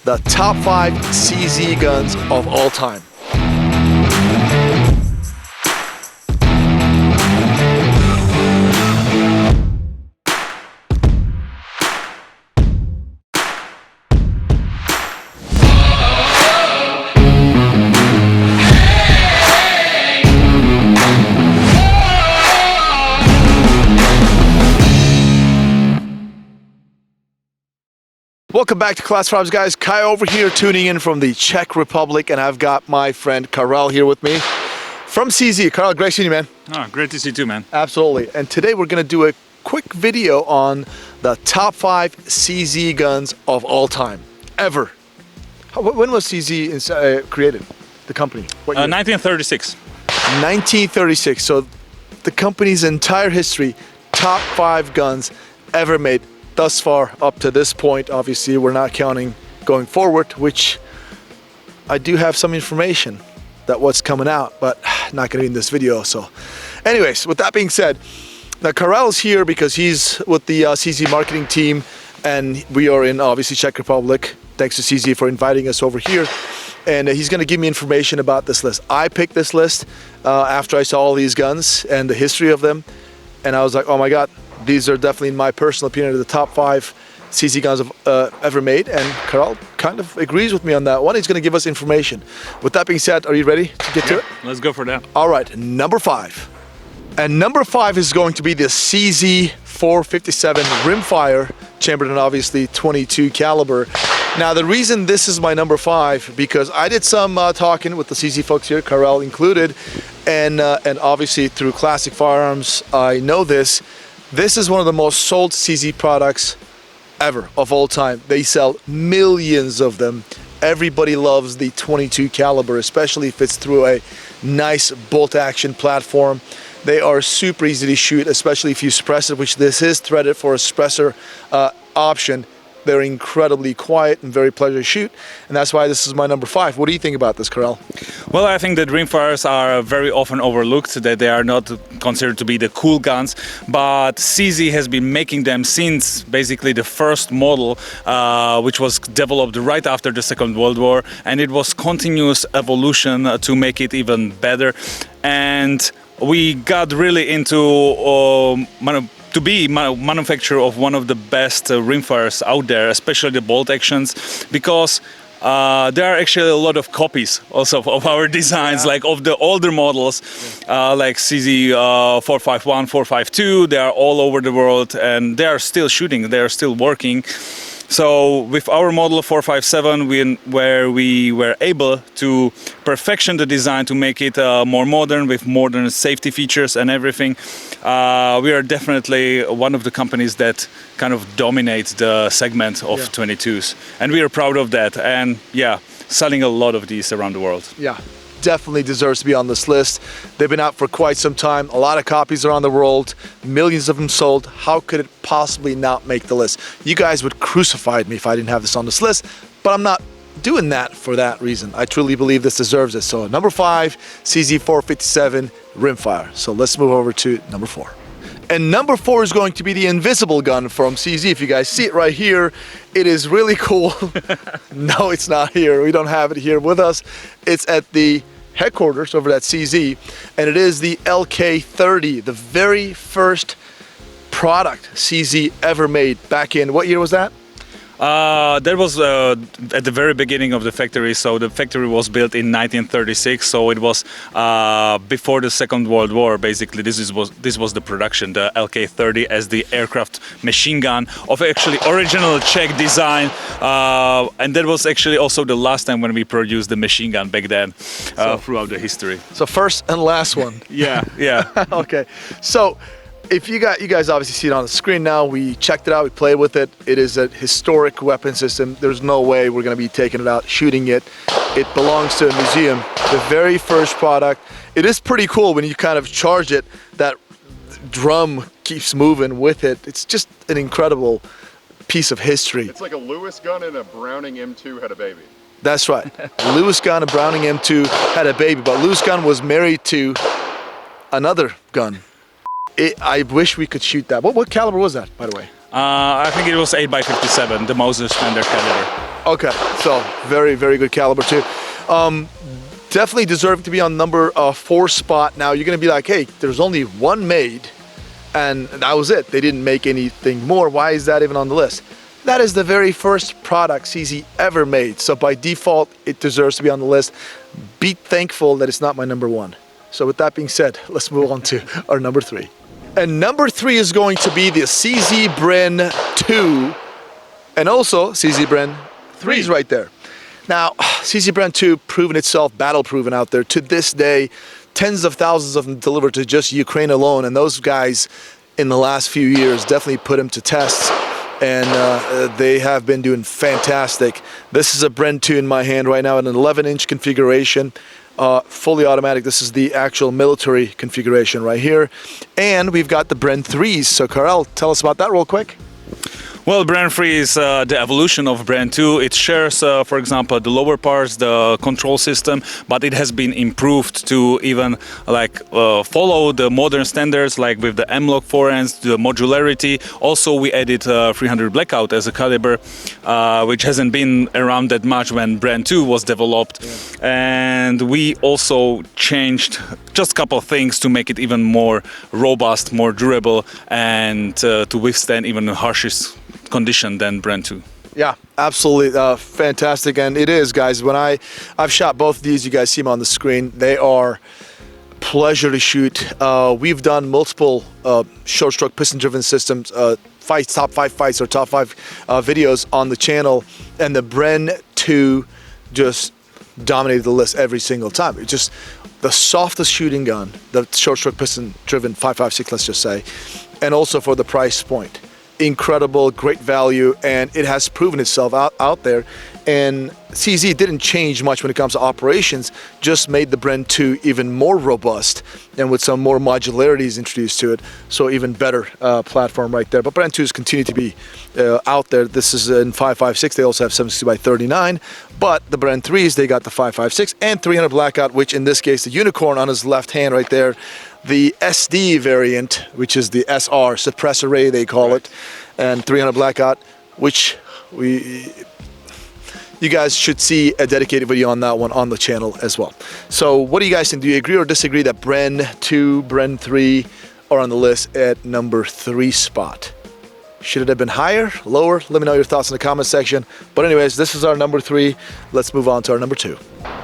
the top 5 CZ guns of all time. Welcome back to Class Fives, guys. Kai over here tuning in from the Czech Republic, and I've got my friend Karel here with me from CZ. Karel, great seeing you, man. Oh, great to see you too, man. Absolutely. And today we're going to do a quick video on the top 5 CZ guns of all time, ever. When was CZ created, the company? What year? 1936. 1936. So the company's entire history, top 5 guns ever made. Thus far, up to this point. Obviously, we're not counting going forward, which I do have some information that what's coming out, but not going to be in this video. So anyways, with that being said, now Karel's here because he's with the CZ marketing team, and we are in obviously Czech Republic. Thanks to CZ for inviting us over here. And he's going to give me information about this list. I picked this list after I saw all these guns and the history of them. And I was like, oh my God, these are definitely, in my personal opinion, the top 5 CZ guns ever made. And Karel kind of agrees with me on that one. He's going to give us information. With that being said, are you ready to get to it? Let's go for that. All right, number 5. And number 5 is going to be the CZ 457 rimfire, chambered in obviously 22 caliber. Now, the reason this is my number 5, because I did some talking with the CZ folks here, Karel included, and obviously through Classic Firearms, I know this. This is one of the most sold CZ products ever of all time. They sell millions of them. Everybody loves the 22 caliber, especially if it's through a nice bolt action platform. They are super easy to shoot, especially if you suppress it, which this is threaded for a suppressor option. They're incredibly quiet and very pleasant to shoot, and that's why this is my number 5. What do you think about this, Karel? Well, I think that rimfires are very often overlooked, that they are not considered to be the cool guns, but CZ has been making them since basically the first model, which was developed right after the Second World War, and it was continuous evolution to make it even better. And we got really into to be manufacturer of one of the best rimfires out there, especially the bolt actions, because there are actually a lot of copies also of our designs, like of the older models, like CZ 451, 452. They are all over the world, and they are still shooting, they are still working. So with our model 457, where we were able to perfection the design to make it more modern, with modern safety features and everything, we are definitely one of the companies that kind of dominate the segment of 22s. And we are proud of that. And yeah, selling a lot of these around the world. Yeah. Definitely deserves to be on this list. They've been out for quite some time. A lot of copies around the world, millions of them sold. How could it possibly not make the list? You guys would crucify me if I didn't have this on this list, but I'm not doing that for that reason. I truly believe this deserves it. So number 5, CZ 457 rimfire. So let's move over to number 4. And number 4 is going to be the invisible gun from CZ. If you guys see it right here, it is really cool. No, it's not here. We don't have it here with us. It's at the headquarters over at CZ, and it is the LK30, the very first product CZ ever made back in, what year was that? That was at the very beginning of the factory. So the factory was built in 1936. So it was before the Second World War. Basically, this was the production, the LK30 as the aircraft machine gun of actually original Czech design, and that was actually also the last time when we produced the machine gun back then, throughout the history. So first and last one. Yeah. Okay. So, if you guys obviously see it on the screen now, we checked it out, we played with it. It is a historic weapon system. There's no way we're gonna be taking it out, shooting it. It belongs to a museum. The very first product. It is pretty cool when you kind of charge it, that drum keeps moving with it. It's just an incredible piece of history. It's like a Lewis gun and a Browning M2 had a baby. That's right. Lewis gun and Browning M2 had a baby, but Lewis gun was married to another gun. I wish we could shoot that. What caliber was that, by the way? I think it was 8x57, the most standard caliber. Okay, so very, very good caliber too. Definitely deserving to be on number 4 spot. Now you're gonna be like, hey, there's only one made, and that was it. They didn't make anything more. Why is that even on the list? That is the very first product CZ ever made. So by default, it deserves to be on the list. Be thankful that it's not my number 1. So with that being said, let's move on to our number 3. And number 3 is going to be the CZ Bren 2, and also CZ Bren 3 is right there. Now, CZ Bren 2 proven itself, battle proven out there. To this day, tens of thousands of them delivered to just Ukraine alone, and those guys in the last few years definitely put him to tests, and they have been doing fantastic. This is a Bren 2 in my hand right now in an 11-inch configuration, fully automatic. This is the actual military configuration right here, and we've got the Bren 3s. So Karel, tell us about that real quick. Well, Bren 3 is the evolution of Bren 2. It shares, for example, the lower parts, the control system, but it has been improved to even follow the modern standards, like with the M-Lock forehands, the modularity. Also, we added 300 blackout as a caliber, which hasn't been around that much when Bren 2 was developed. Yeah. And we also changed just a couple of things to make it even more robust, more durable, and to withstand even the harshest condition than Bren 2. Yeah, absolutely fantastic. And it is, guys, when I've shot both of these, you guys see them on the screen, they are pleasure to shoot. We've done multiple short stroke piston driven systems, fights, top 5 fights or top 5 videos on the channel, and the Bren 2 just dominated the list every single time. It's just the softest shooting gun, the short stroke piston driven 5.56, let's just say, and also for the price point. Incredible, great value, and it has proven itself out there. And CZ didn't change much when it comes to operations, just made the Bren 2 even more robust and with some more modularities introduced to it, so even better platform right there. But Bren 2s continue to be out there. This is in 5.56. They also have 760x39, but the Bren 3s, they got the 5.56 and 300 blackout, which in this case, the unicorn on his left hand right there, the SD variant, which is the SR, suppress array they call it, and 300 blackout, which you guys should see a dedicated video on that one on the channel as well. So what do you guys think? Do you agree or disagree that Bren 2, Bren 3 are on the list at number 3 spot? Should it have been higher, lower? Let me know your thoughts in the comment section. But anyways, this is our number 3. Let's move on to our number 2.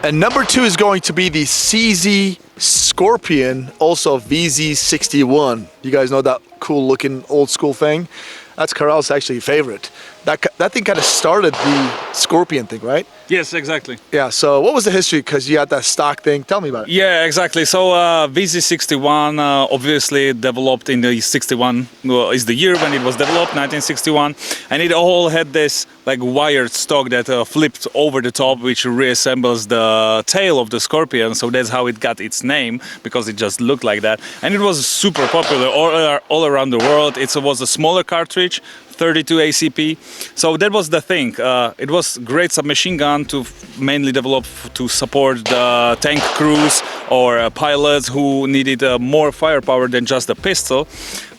And number 2 is going to be the CZ Scorpion, also VZ61. You guys know that cool looking old school thing? That's Karel's actually favorite. That thing kind of started the Scorpion thing, right? Yes, exactly. Yeah, so what was the history? Because you had that stock thing. Tell me about it. Yeah, exactly. So VZ61 obviously developed in the 61, is the year when it was developed, 1961. And it all had this like wired stock that flipped over the top, which reassembles the tail of the Scorpion. So that's how it got its name, because it just looked like that. And it was super popular all around the world. It was a smaller cartridge, 32 ACP. So that was the thing. It was great submachine gun to mainly develop to support the tank crews or pilots who needed more firepower than just a pistol.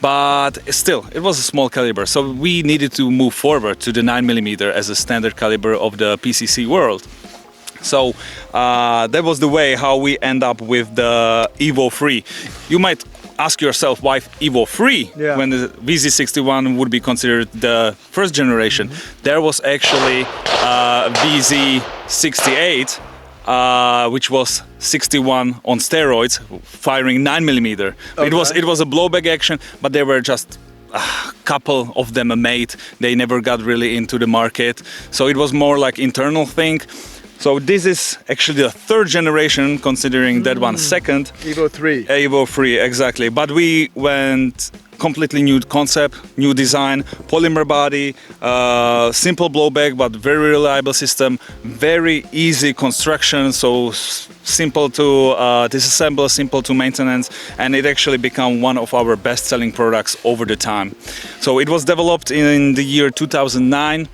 But still, it was a small caliber. So we needed to move forward to the 9mm as a standard caliber of the PCC world. So that was the way how we end up with the EVO 3. You might ask yourself why EVO 3 when the VZ61 would be considered the first generation. There was actually VZ68, which was 61 on steroids, firing 9mm. Okay. It was a blowback action, but there were just a couple of them made. They never got really into the market, so it was more like internal thing. So this is actually the third generation, considering that one second. EVO 3. EVO 3, exactly. But we went completely new concept, new design, polymer body, simple blowback, but very reliable system, very easy construction, so simple to disassemble, simple to maintenance, and it actually became one of our best-selling products over the time. So it was developed in the year 2009,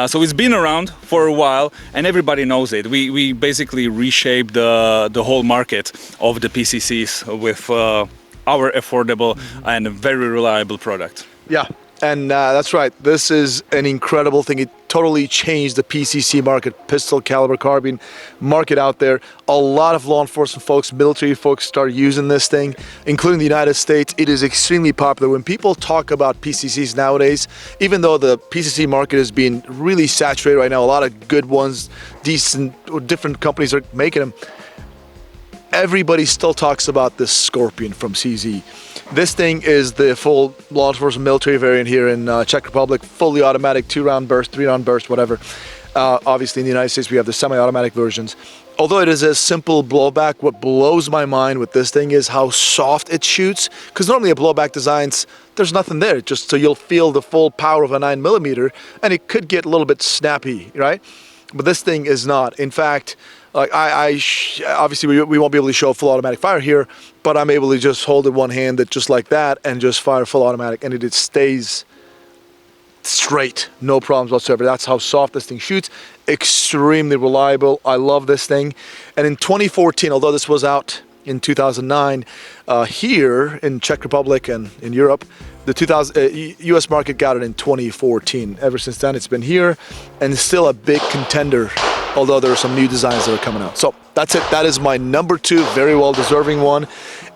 so it's been around for a while, and everybody knows it. We basically reshaped the whole market of the PCCs with our affordable and very reliable product. Yeah, and that's right. This is an incredible thing. It totally changed the PCC market, pistol caliber carbine market out there. A lot of law enforcement folks, military folks start using this thing, including the United States. It is extremely popular. When people talk about PCCs nowadays, even though the PCC market is being really saturated right now, a lot of good ones, decent, different companies are making them, everybody still talks about this Scorpion from CZ. This thing is the full law enforcement military variant here in Czech Republic, fully automatic, 2-round burst, 3-round burst, whatever. Obviously in the United States we have the semi-automatic versions. Although it is a simple blowback, what blows my mind with this thing is how soft it shoots. Because normally a blowback designs, there's nothing there, just so you'll feel the full power of a 9mm, and it could get a little bit snappy, right? But this thing is not. In fact, like obviously we won't be able to show full automatic fire here, but I'm able to just hold it one-handed just like that and just fire full automatic, and it stays straight, no problems whatsoever. That's how soft this thing shoots. Extremely reliable. I love this thing. And in 2014, although this was out in 2009, here in Czech Republic and in Europe, the US market got it in 2014. Ever since then, it's been here, and it's still a big contender, although there are some new designs that are coming out. So that's it. That is my number 2, very well deserving one.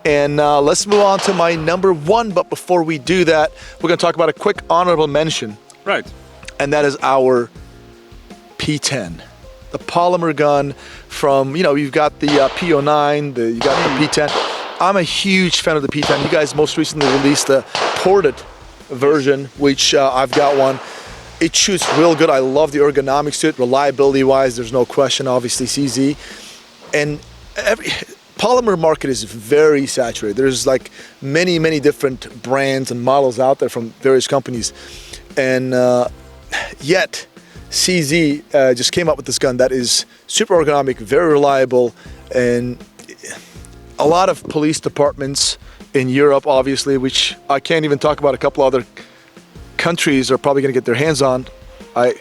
And let's move on to my number 1. But before we do that, we're going to talk about a quick honorable mention. Right. And that is our P10. The polymer gun from, you've got the P09, you got the P10. I'm a huge fan of the P10. You guys most recently released the ported version, which I've got one. It shoots real good. I love the ergonomics to it. Reliability-wise, there's no question, obviously, CZ. And polymer market is very saturated. There's like many, many different brands and models out there from various companies. And yet, CZ just came up with this gun that is super ergonomic, very reliable, and a lot of police departments in Europe, obviously, which I can't even talk about, a couple other countries are probably going to get their hands on. I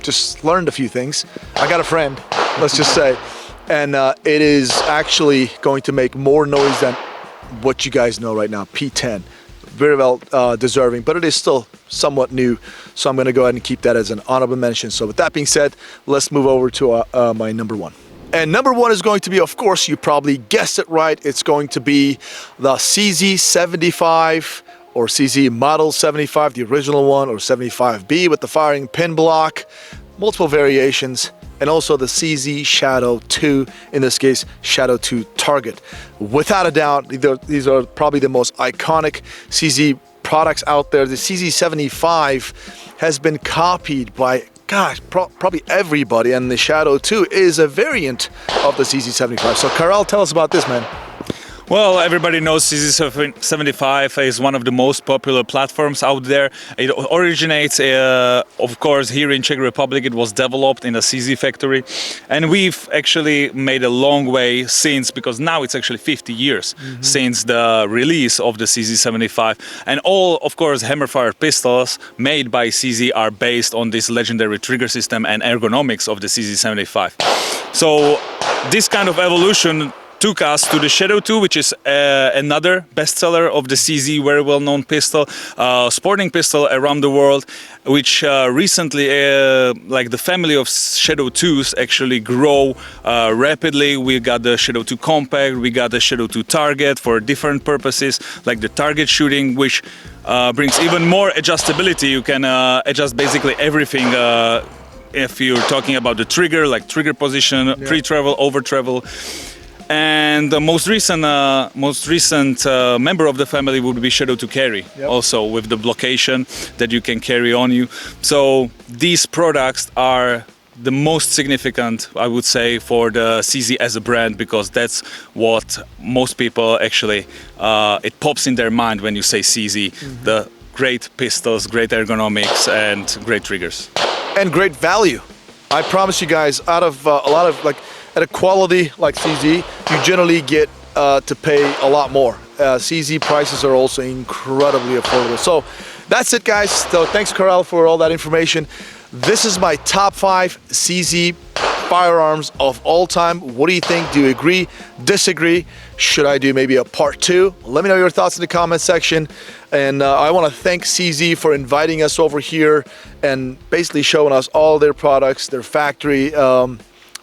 just learned a few things. I got a friend, let's just say, and it is actually going to make more noise than what you guys know right now. P10, very well deserving, but it is still somewhat new, so I'm going to go ahead and keep that as an honorable mention. So with that being said, let's move over to my number 1. And number 1 is going to be, of course, you probably guessed it right, it's going to be the CZ75 or CZ Model 75, the original one, or 75B with the firing pin block, multiple variations, and also the CZ Shadow 2, in this case, Shadow 2 Target. Without a doubt, these are probably the most iconic CZ products out there. The CZ75 has been copied by, gosh, probably everybody, and the Shadow 2 is a variant of the CZ75. So Karel, tell us about this, man. Well, everybody knows CZ75 is one of the most popular platforms out there. It originates, of course, here in Czech Republic. It was developed in a CZ factory, and we've actually made a long way since, because now it's actually 50 years since the release of the CZ75. And all, of course, hammerfire pistols made by CZ are based on this legendary trigger system and ergonomics of the CZ75. So this kind of evolution took us to the Shadow 2, which is another bestseller of the CZ, very well-known pistol, sporting pistol around the world, which recently, like the family of Shadow 2s actually grow rapidly. We got the Shadow 2 Compact, we got the Shadow 2 Target for different purposes, like the target shooting, which brings even more adjustability. You can adjust basically everything if you're talking about the trigger, like trigger position, pre-travel, over-travel. And the most recent member of the family would be Shadow 2 Carry, also with the blockation that you can carry on you. So these products are the most significant, I would say, for the CZ as a brand, because that's what most people actually, it pops in their mind when you say CZ. The great pistols, great ergonomics, and great triggers. And great value. I promise you guys, out of a lot of, like, at a quality like CZ, you generally get to pay a lot more. CZ prices are also incredibly affordable. So that's it, guys. So thanks, Karel, for all that information. This is my top 5 CZ firearms of all time. What do you think? Do you agree? Disagree? Should I do maybe a part 2? Let me know your thoughts in the comment section. And I want to thank CZ for inviting us over here and basically showing us all their products, their factory.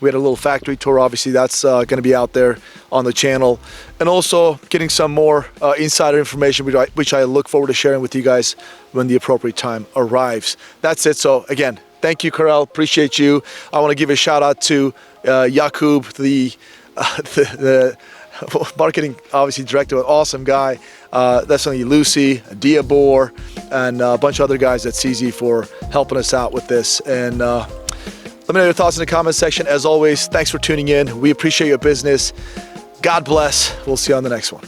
We had a little factory tour, obviously that's going to be out there on the channel. And also getting some more insider information, which I look forward to sharing with you guys when the appropriate time arrives. That's it. So again, thank you, Karel. Appreciate you. I want to give a shout out to Jakub, the marketing obviously director, an awesome guy. Definitely Lucy, Diabor, and a bunch of other guys at CZ for helping us out with this. And let me know your thoughts in the comment section. As always, thanks for tuning in. We appreciate your business. God bless. We'll see you on the next one.